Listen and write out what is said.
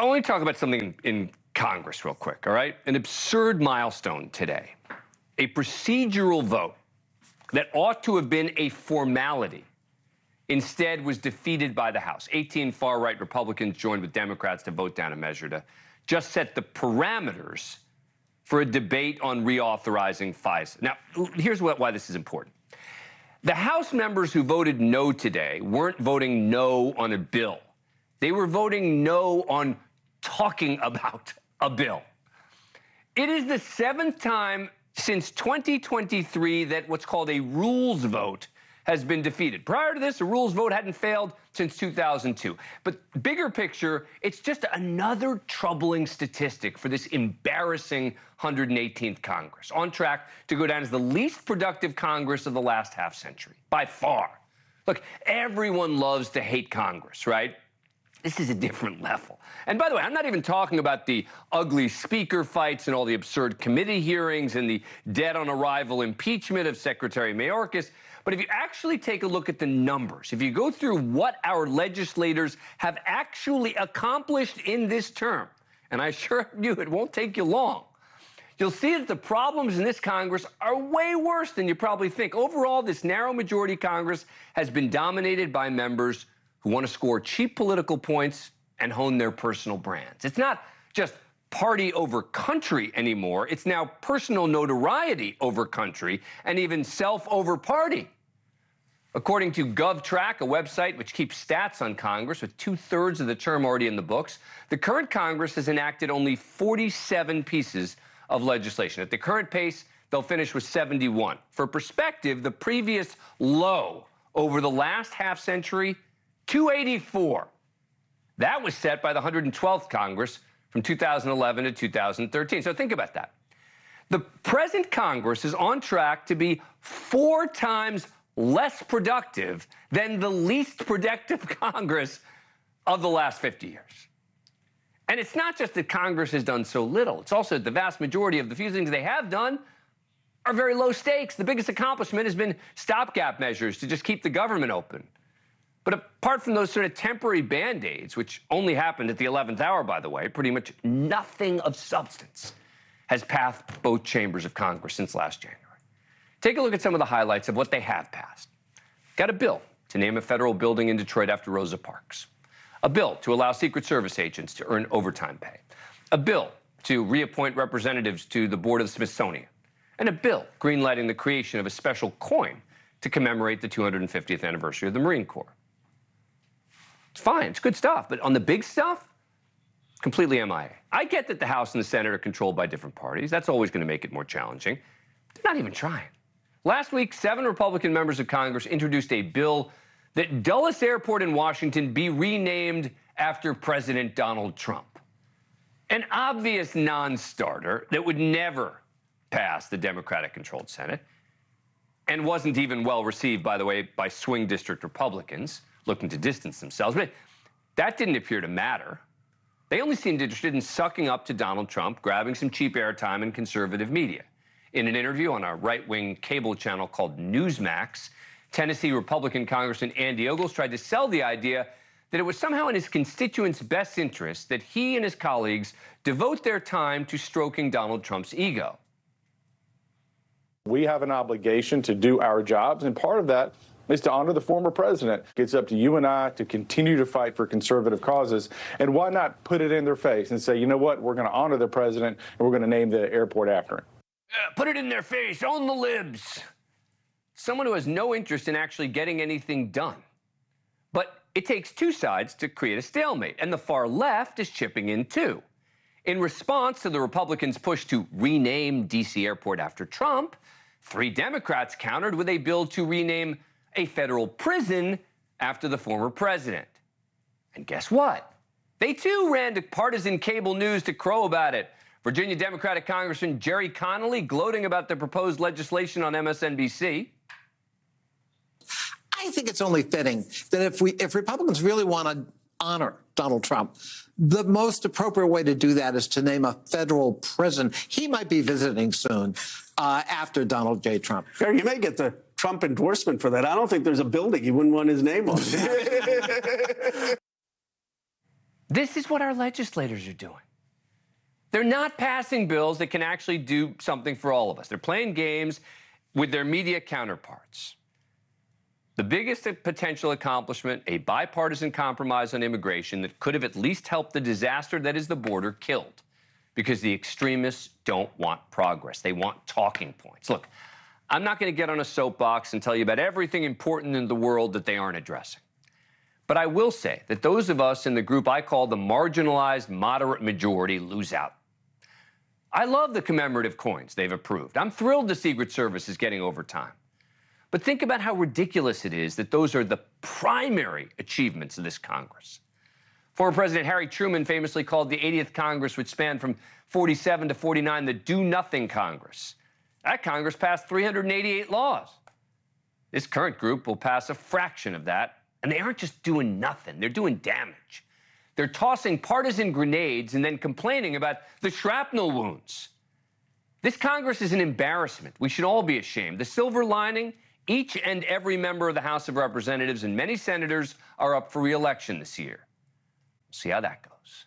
I want to talk about something in Congress real quick, all right? An absurd milestone today. A procedural vote that ought to have been a formality instead was defeated by the House. 18 far-right Republicans joined with Democrats to vote down a measure to just set the parameters for a debate on reauthorizing FISA. Now, here's why this is important. The House members who voted no today weren't voting no on a bill. They were voting no on talking about a bill. It is the 7th time since 2023 that what's called a rules vote has been defeated. Prior to this, a rules vote hadn't failed since 2002. But bigger picture, it's just another troubling statistic for this embarrassing 118th Congress, on track to go down as the least productive Congress of the last half century, by far. Look, everyone loves to hate Congress, right? This is a different level. And by the way, I'm not even talking about the ugly speaker fights and all the absurd committee hearings and the dead-on-arrival impeachment of Secretary Mayorkas. But if you actually take a look at the numbers, if you go through what our legislators have actually accomplished in this term, and I assure you it won't take you long, you'll see that the problems in this Congress are way worse than you probably think. Overall, this narrow majority Congress has been dominated by members who want to score cheap political points and hone their personal brands. It's not just party over country anymore. It's now personal notoriety over country and even self over party. According to GovTrack, a website which keeps stats on Congress with 2/3 of the term already in the books, the current Congress has enacted only 47 pieces of legislation. At the current pace, they'll finish with 71. For perspective, the previous low over the last half century, 284. That was set by the 112th Congress from 2011 to 2013. So think about that. The present Congress is on track to be 4 times less productive than the least productive Congress of the last 50 years. And it's not just that Congress has done so little. It's also that the vast majority of the few things they have done are very low stakes. The biggest accomplishment has been stopgap measures to just keep the government open. But apart from those sort of temporary Band-Aids, which only happened at the 11th hour, by the way, pretty much nothing of substance has passed both chambers of Congress since last January. Take a look at some of the highlights of what they have passed. Got a bill to name a federal building in Detroit after Rosa Parks. A bill to allow Secret Service agents to earn overtime pay. A bill to reappoint representatives to the board of the Smithsonian. And a bill greenlighting the creation of a special coin to commemorate the 250th anniversary of the Marine Corps. It's fine, it's good stuff, but on the big stuff, completely MIA. I get that the House and the Senate are controlled by different parties. That's always going to make it more challenging. They're not even trying. Last week, 7 Republican members of Congress introduced a bill that Dulles Airport in Washington be renamed after President Donald Trump. An obvious non-starter that would never pass the Democratic-controlled Senate and wasn't even well received, by the way, by swing district Republicans looking to distance themselves. But that didn't appear to matter. They only seemed interested in sucking up to Donald Trump, grabbing some cheap airtime in conservative media. In an interview on a right-wing cable channel called Newsmax, Tennessee Republican Congressman Andy Ogles tried to sell the idea that it was somehow in his constituents' best interest that he and his colleagues devote their time to stroking Donald Trump's ego. We have an obligation to do our jobs, and part of that is to honor the former president. It's up to you and I to continue to fight for conservative causes. And why not put it in their face and say, you know what, we're going to honor the president and we're going to name the airport after him. Put it in their face, own the libs. Someone who has no interest in actually getting anything done. But it takes two sides to create a stalemate, and the far left is chipping in too. In response to the Republicans' push to rename D.C. Airport after Trump, 3 Democrats countered with a bill to rename a federal prison after the former president. And guess what? They too ran to partisan cable news to crow about it. Virginia Democratic Congressman Jerry Connolly gloating about the proposed legislation on MSNBC. I think it's only fitting that if Republicans really want to honor Donald Trump, the most appropriate way to do that is to name a federal prison. He might be visiting soon after Donald J. Trump. You may get the Trump endorsement for that. I don't think there's a building he wouldn't want his name on. This is what our legislators are doing. They're not passing bills that can actually do something for all of us. They're playing games with their media counterparts. The biggest potential accomplishment, a bipartisan compromise on immigration that could have at least helped the disaster that is the border killed, because the extremists don't want progress. They want talking points. Look, I'm not going to get on a soapbox and tell you about everything important in the world that they aren't addressing. But I will say that those of us in the group I call the marginalized moderate majority lose out. I love the commemorative coins they've approved. I'm thrilled the Secret Service is getting overtime. But think about how ridiculous it is that those are the primary achievements of this Congress. Former President Harry Truman famously called the 80th Congress, which spanned from 47 to 49, the do-nothing Congress. That Congress passed 388 laws. This current group will pass a fraction of that, and they aren't just doing nothing, they're doing damage. They're tossing partisan grenades and then complaining about the shrapnel wounds. This Congress is an embarrassment. We should all be ashamed. The silver lining, each and every member of the House of Representatives and many senators are up for re-election this year. We'll see how that goes.